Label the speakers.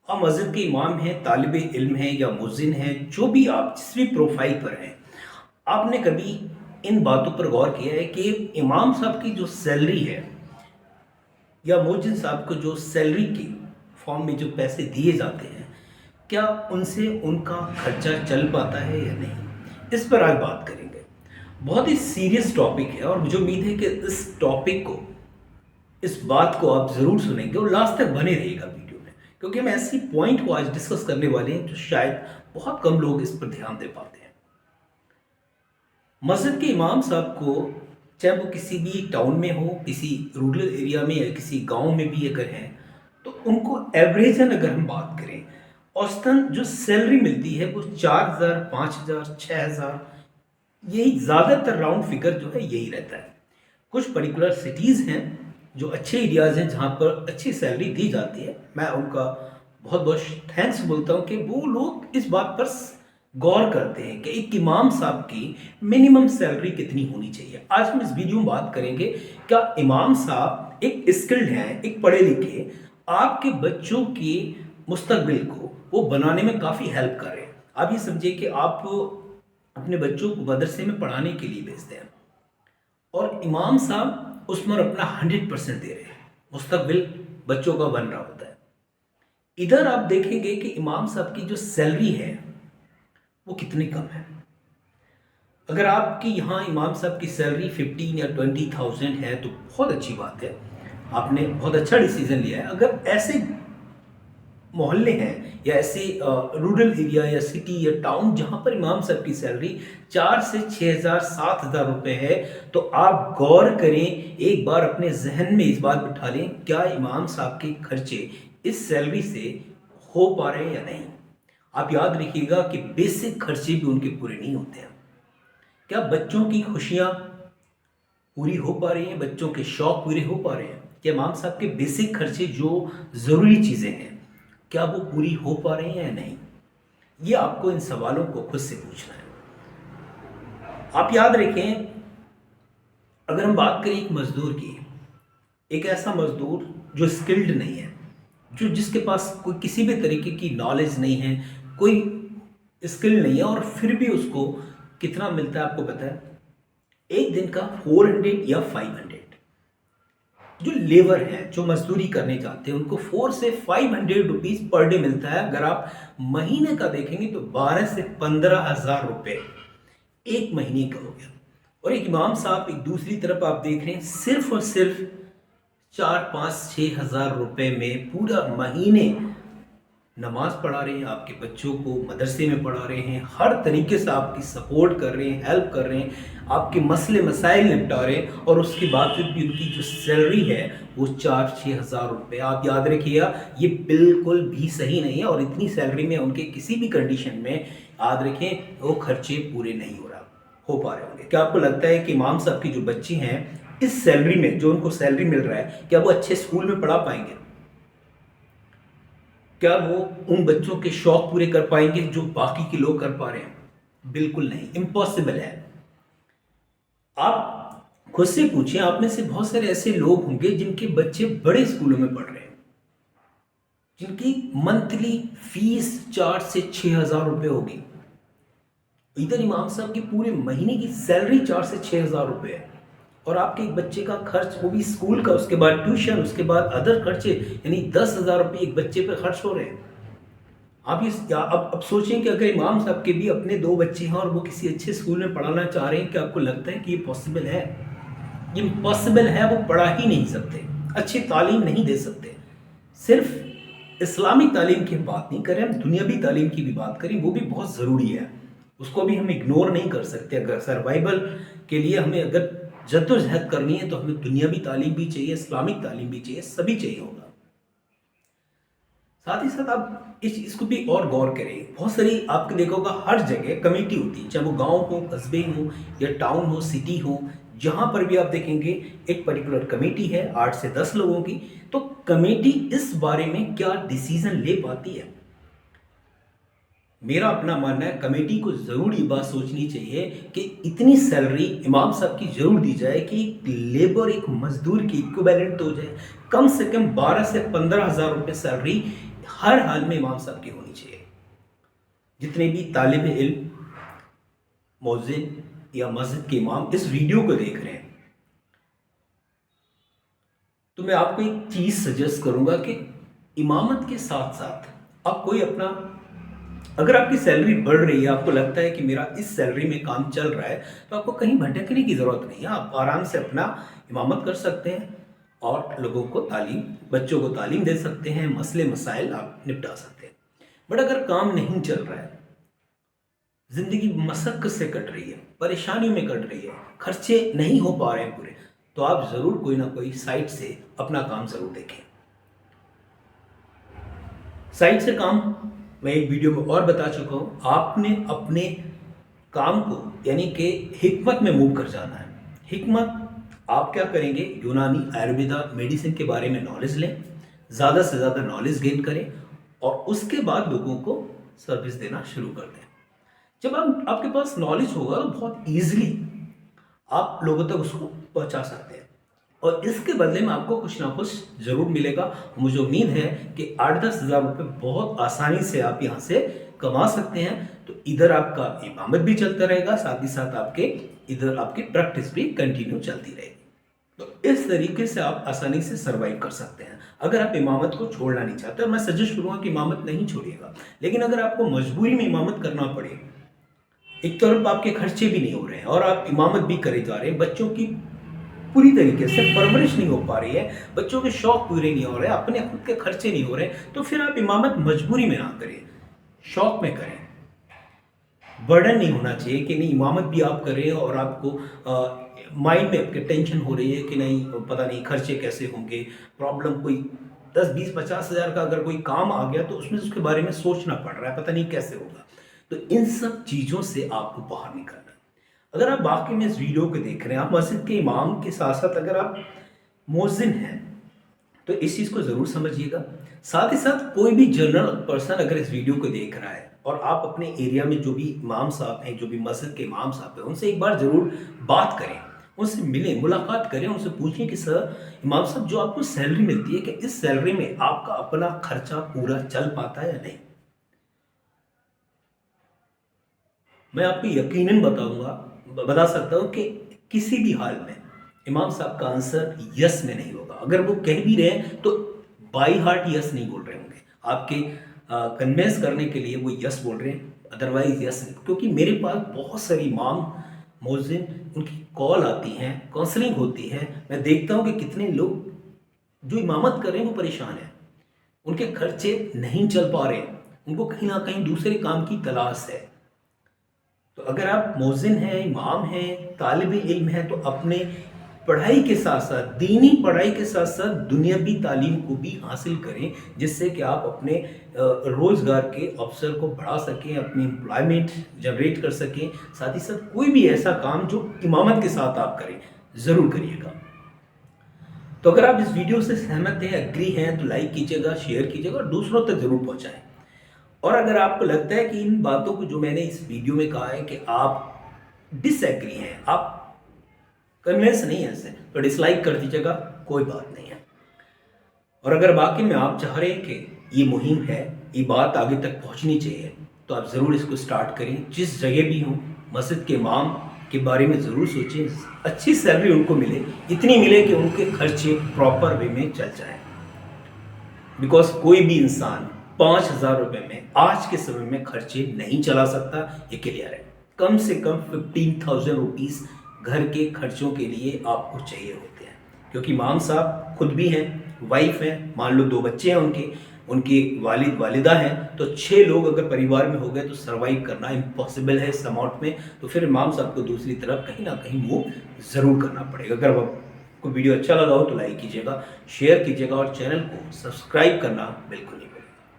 Speaker 1: آپ مسجد کے امام ہیں، طالب علم ہیں یا مؤذن ہیں، جو بھی آپ جس بھی پروفائل پر ہیں، آپ نے کبھی ان باتوں پر غور کیا ہے کہ امام صاحب کی جو سیلری ہے یا مؤذن صاحب کو جو سیلری کے فارم میں جو پیسے دیے جاتے ہیں، کیا ان سے ان کا خرچہ چل پاتا ہے یا نہیں؟ اس پر آج بات کریں گے۔ بہت ہی سیریس ٹاپک ہے اور مجھے امید ہے کہ اس ٹاپک کو، اس بات کو آپ ضرور سنیں گے اور لاسٹ تک بنے رہے گا ویڈیو میں، کیونکہ ہم ایسی پوائنٹ کو آج ڈسکس کرنے والے ہیں جو شاید بہت کم لوگ اس پر دھیان دے پاتے ہیں۔ مسجد کے امام صاحب کو، چاہے وہ کسی بھی ٹاؤن میں ہو، کسی رورل ایریا میں یا کسی گاؤں میں بھی اگر ہیں، تو ان کو ایوریجن اگر ہم بات کریں، اوسطاً جو سیلری ملتی ہے وہ 4,000، 5,000، 6,000، یہی زیادہ تر راؤنڈ فگر جو ہے یہی رہتا ہے۔ کچھ پرٹیکولر سٹیز ہیں جو اچھے ایریاز ہیں جہاں پر اچھی سیلری دی جاتی ہے، میں ان کا بہت بہت تھینکس بولتا ہوں کہ وہ لوگ اس بات پر غور کرتے ہیں کہ ایک امام صاحب کی منیمم سیلری کتنی ہونی چاہیے۔ آج ہم اس ویڈیو میں بات کریں گے کیا امام صاحب ایک اسکلڈ ہیں، ایک پڑھے لکھے، آپ کے بچوں کی مستقبل کو وہ بنانے میں کافی ہیلپ کر رہے ہیں۔ آپ یہ سمجھے کہ آپ اپنے بچوں کو مدرسے میں پڑھانے کے لیے بھیجتے ہیں اور امام صاحب اس پر اپنا 100% دے رہے ہیں، مستقبل بچوں کا بن رہا ہوتا ہے۔ ادھر آپ دیکھیں گے کہ امام صاحب کی جو سیلری ہے وہ کتنی کم ہے۔ اگر آپ کی یہاں امام صاحب کی سیلری 15 یا 20,000 ہے تو بہت اچھی بات ہے، آپ نے بہت اچھا ڈیسیزن لیا ہے۔ اگر ایسے محلے ہیں یا ایسے رورل ایریا یا سٹی یا ٹاؤن جہاں پر امام صاحب کی سیلری 4 سے 6,000، 7,000 روپے ہے، تو آپ غور کریں، ایک بار اپنے ذہن میں اس بات بٹھا لیں، کیا امام صاحب کے خرچے اس سیلری سے ہو پا رہے ہیں یا نہیں؟ آپ یاد رکھیے گا کہ بیسک خرچے بھی ان کے پورے نہیں ہوتے ہیں۔ کیا بچوں کی خوشیاں پوری ہو پا رہی ہیں؟ بچوں کے شوق پورے ہو پا رہے ہیں؟ کیا امام صاحب کے بیسک خرچے جو ضروری چیزیں ہیں کیا وہ پوری ہو پا رہی ہیں یا نہیں؟ یہ آپ کو ان سوالوں کو خود سے پوچھنا ہے۔ آپ یاد رکھیں، اگر ہم بات کریں ایک مزدور کی، ایک ایسا مزدور جو اسکلڈ نہیں ہے، جس کے پاس کوئی کسی بھی طریقے کی نالج نہیں ہے، کوئی اسکل نہیں ہے، اور پھر بھی اس کو کتنا ملتا ہے آپ کو پتہ ہے؟ ایک دن کا 400 یا 500۔ جو لیبر ہیں، جو مزدوری کرنے جاتے ہیں، ان کو 4 سے 500 روپیز پر ڈے ملتا ہے۔ اگر آپ مہینے کا دیکھیں گے تو 12 سے 15,000 روپے ایک مہینے کا ہو گیا۔ اور ایک امام صاحب ایک دوسری طرف آپ دیکھ رہے ہیں، صرف اور صرف 4، 5، 6,000 روپے میں پورا مہینے نماز پڑھا رہے ہیں، آپ کے بچوں کو مدرسے میں پڑھا رہے ہیں، ہر طریقے سے آپ کی سپورٹ کر رہے ہیں، ہیلپ کر رہے ہیں، آپ کے مسئلے مسائل نپٹا رہے ہیں، اور اس کے بعد بھی ان کی جو سیلری ہے وہ 4، 6,000 روپے۔ آپ یاد رکھیے گا، یہ بالکل بھی صحیح نہیں ہے، اور اتنی سیلری میں ان کے کسی بھی کنڈیشن میں یاد رکھیں وہ خرچے پورے نہیں ہو پا رہے ہوں گے۔ کیا آپ کو لگتا ہے کہ امام صاحب کی جو بچے ہیں اس سیلری میں، جو ان کو سیلری مل رہا ہے، کیا وہ اچھے اسکول میں پڑھا پائیں گے؟ کیا وہ ان بچوں کے شوق پورے کر پائیں گے جو باقی کے لوگ کر پا رہے ہیں؟ بالکل نہیں، امپاسبل ہے۔ آپ خود سے پوچھیں، آپ میں سے بہت سارے ایسے لوگ ہوں گے جن کے بچے بڑے اسکولوں میں پڑھ رہے ہیں، جن کی منتھلی فیس 4 سے 6,000 روپے ہوگی۔ ادھر امام صاحب کی پورے مہینے کی سیلری 4 سے 6,000 روپے ہے، اور آپ کے ایک بچے کا خرچ، وہ بھی اسکول کا، اس کے بعد ٹیوشن، اس کے بعد ادر خرچے، یعنی 10,000 روپے ایک بچے پہ خرچ ہو رہے ہیں۔ آپ اب سوچیں کہ اگر امام صاحب کے بھی اپنے 2 بچے ہیں اور وہ کسی اچھے اسکول میں پڑھانا چاہ رہے ہیں، کہ آپ کو لگتا ہے کہ یہ پاسبل ہے؟ یہ امپاسبل ہے، وہ پڑھا ہی نہیں سکتے، اچھی تعلیم نہیں دے سکتے۔ صرف اسلامک تعلیم کی ہم بات نہیں کریں، ہم دنیاوی تعلیم کی بھی بات کریں، وہ بھی بہت ضروری ہے، اس کو بھی ہم اگنور نہیں کر سکتے۔ اگر سروائیول کے لیے ہمیں اگر جد و جہد کرنی ہے تو ہمیں دنیاوی تعلیم بھی چاہیے، اسلامک تعلیم بھی چاہیے، سبھی چاہیے ہوگا۔ ساتھ ہی ساتھ آپ اس کو بھی اور غور کریں، بہت ساری آپ کو دیکھو گا ہر جگہ کمیٹی ہوتی ہے، چاہے وہ گاؤں ہو، قصبے ہو یا ٹاؤن ہو، سٹی ہو، جہاں پر بھی آپ دیکھیں گے ایک پرٹیکولر کمیٹی ہے 8 سے 10 لوگوں کی۔ تو کمیٹی اس بارے میں کیا ڈیسیزن لے پاتی ہے؟ میرا اپنا ماننا ہے کمیٹی کو ضرور یہ بات سوچنی چاہیے کہ اتنی سیلری امام صاحب کی ضرور دی جائے کہ ایک لیبر، ایک مزدور کی ایکویلنٹ ہو جائے، کم سے کم 12 سے 15,000 روپے سیلری हर हाल में इमाम साहब की होनी चाहिए। जितने भी तालिब इल्म, मौज़िन या मस्जिद के इमाम इस वीडियो को देख रहे हैं, तो मैं आपको एक चीज़ सजेस्ट करूंगा कि इमामत के साथ साथ आप कोई अपना, अगर आपकी सैलरी बढ़ रही है, आपको लगता है कि मेरा इस सैलरी में काम चल रहा है, तो आपको कहीं भटकने की ज़रूरत नहीं है। आप आराम से अपना इमामत कर सकते हैं और लोगों को तालीम, बच्चों को तालीम दे सकते हैं, मसले मसाइल आप निपटा सकते हैं। बट अगर काम नहीं चल रहा है, ज़िंदगी मशक्क़त से कट रही है, परेशानियों में कट रही है, खर्चे नहीं हो पा रहे हैं पूरे, तो आप ज़रूर कोई ना कोई साइड से अपना काम ज़रूर देखें। साइड से काम मैं एक वीडियो में और बता चुका हूँ। आपने अपने काम को यानी कि हिकमत में मूव कर जाना है। हिकमत आप क्या करेंगे, यूनानी, आयुर्वेदा, मेडिसिन के बारे में नॉलेज लें, ज़्यादा से ज़्यादा नॉलेज गेन करें और उसके बाद लोगों को सर्विस देना शुरू कर दें। जब आपके पास नॉलेज होगा तो बहुत ईजिली आप लोगों तक उसको पहुंचा सकते हैं और इसके बदले में आपको कुछ ना कुछ ज़रूर मिलेगा। मुझे उम्मीद है कि 8-10 हज़ार रुपये बहुत आसानी से आप यहाँ से कमा सकते हैं। तो इधर आपका इमामत भी चलता रहेगा, साथ ही साथ इधर आपकी प्रैक्टिस भी कंटिन्यू चलती रहेगी। तो इस तरीके से आप आसानी से सर्वाइव कर सकते हैं। अगर आप इमामत को छोड़ना नहीं चाहते, मैं सजेस्ट करूँगा कि इमामत नहीं छोड़िएगा, लेकिन अगर आपको मजबूरी में इमामत करना पड़े, एक तरफ आपके खर्चे भी नहीं हो रहे हैं और आप इमामत भी करे जा रहे हैं, बच्चों की पूरी तरीके से परवरिश नहीं हो पा रही है, बच्चों के शौक पूरे नहीं हो रहे, अपने खुद के खर्चे नहीं हो रहे, तो फिर आप इमामत मजबूरी में ना करें, शौक में करें। बर्डन नहीं होना चाहिए कि नहीं इमामत भी आप कर रहे हैं और आपको माइंड में आपके टेंशन हो रही है कि नहीं पता नहीं खर्चे कैसे होंगे, प्रॉब्लम कोई 10-20-50 हज़ार का अगर कोई काम आ गया तो उसमें उसके बारे में सोचना पड़ रहा है, पता नहीं कैसे होगा। तो इन सब चीज़ों से आपको बाहर निकलना है। अगर आप वाकई में इस वीडियो को देख रहे हैं, आप मस्जिद के इमाम के साथ साथ अगर आप मुअज्जिन हैं तो इस चीज़ को ज़रूर समझिएगा। साथ ही साथ कोई भी जनरल पर्सन अगर इस वीडियो को देख रहा है और आप अपने एरिया में जो भी इमाम साहब हैं, जो भी मस्जिद के इमाम साहब हैं, उनसे एक बार ज़रूर बात करें, उनसे मिलें, मुलाकात करें, उनसे पूछें कि सर इमाम साहब जो आपको सैलरी मिलती है कि इस सैलरी में आपका अपना खर्चा पूरा चल पाता है या नहीं। मैं आपको यकीनन बता सकता हूँ कि किसी भी हाल में इमाम साहब का आंसर यस में नहीं होगा। अगर वो कह भी रहे हैं तो बाई हार्ट यस नहीं बोल रहे होंगे, आपके कन्विंस करने के लिए वो यस बोल रहे हैं, अदरवाइज यस नहीं। क्योंकि मेरे पास बहुत सारे इमाम, मुअज्जिन, उनकी कॉल आती हैं, काउंसलिंग होती है, मैं देखता हूँ कि कितने लोग जो इमामत कर रहे हैं वो परेशान हैं, उनके खर्चे नहीं चल पा रहे हैं, उनको कहीं ना कहीं दूसरे काम की तलाश है। तो अगर आप मुअज्जिन हैं, इमाम हैं, तालिब इल्म हैं, तो अपने पढ़ाई के साथ साथ, दीनी पढ़ाई के साथ साथ दुनियावी तालीम को भी हासिल करें, जिससे कि आप अपने रोज़गार के अवसर को बढ़ा सकें, अपनी एम्प्लॉयमेंट जनरेट कर सकें। साथ ही साथ कोई भी ऐसा काम जो इमामत के साथ आप करें, ज़रूर करिएगा। तो अगर आप इस वीडियो से सहमत हैं, एग्री हैं, तो लाइक कीजिएगा, शेयर कीजिएगा और दूसरों तक ज़रूर पहुँचाएँ। और अगर आपको लगता है कि इन बातों को जो मैंने इस वीडियो में कहा है कि आप डिसएग्री हैं, आप कन्विंस नहीं है इससे, तो डिसलाइक कर दीजिएगा, कोई बात नहीं है। और अगर वाकई में आप चाह रहे हैं कि ये मुहिम है, ये बात आगे तक पहुंचनी चाहिए, तो आप ज़रूर इसको स्टार्ट करें। जिस जगह भी हो, मस्जिद के इमाम के बारे में ज़रूर सोचें, अच्छी सैलरी उनको मिले, इतनी मिले कि उनके खर्चे प्रॉपर वे में चल जाएँ। बिकॉज कोई भी इंसान 5,000 रुपये में आज के समय में खर्चे नहीं चला सकता, ये क्लियर है। कम से कम 15,000 रुपीज़ घर के खर्चों के लिए आपको चाहिए होते हैं, क्योंकि इमाम साहब खुद भी हैं, वाइफ हैं, मान लो 2 बच्चे हैं उनके वालिद वालिदा हैं, तो 6 लोग अगर परिवार में हो गए तो सर्वाइव करना इम्पॉसिबल है इस अमाउंट में। तो फिर इमाम साहब को दूसरी तरफ कहीं ना कहीं वो ज़रूर करना पड़ेगा। अगर आपको वीडियो अच्छा लगा हो तो लाइक कीजिएगा, शेयर कीजिएगा और चैनल को सब्सक्राइब करना बिल्कुल नहीं।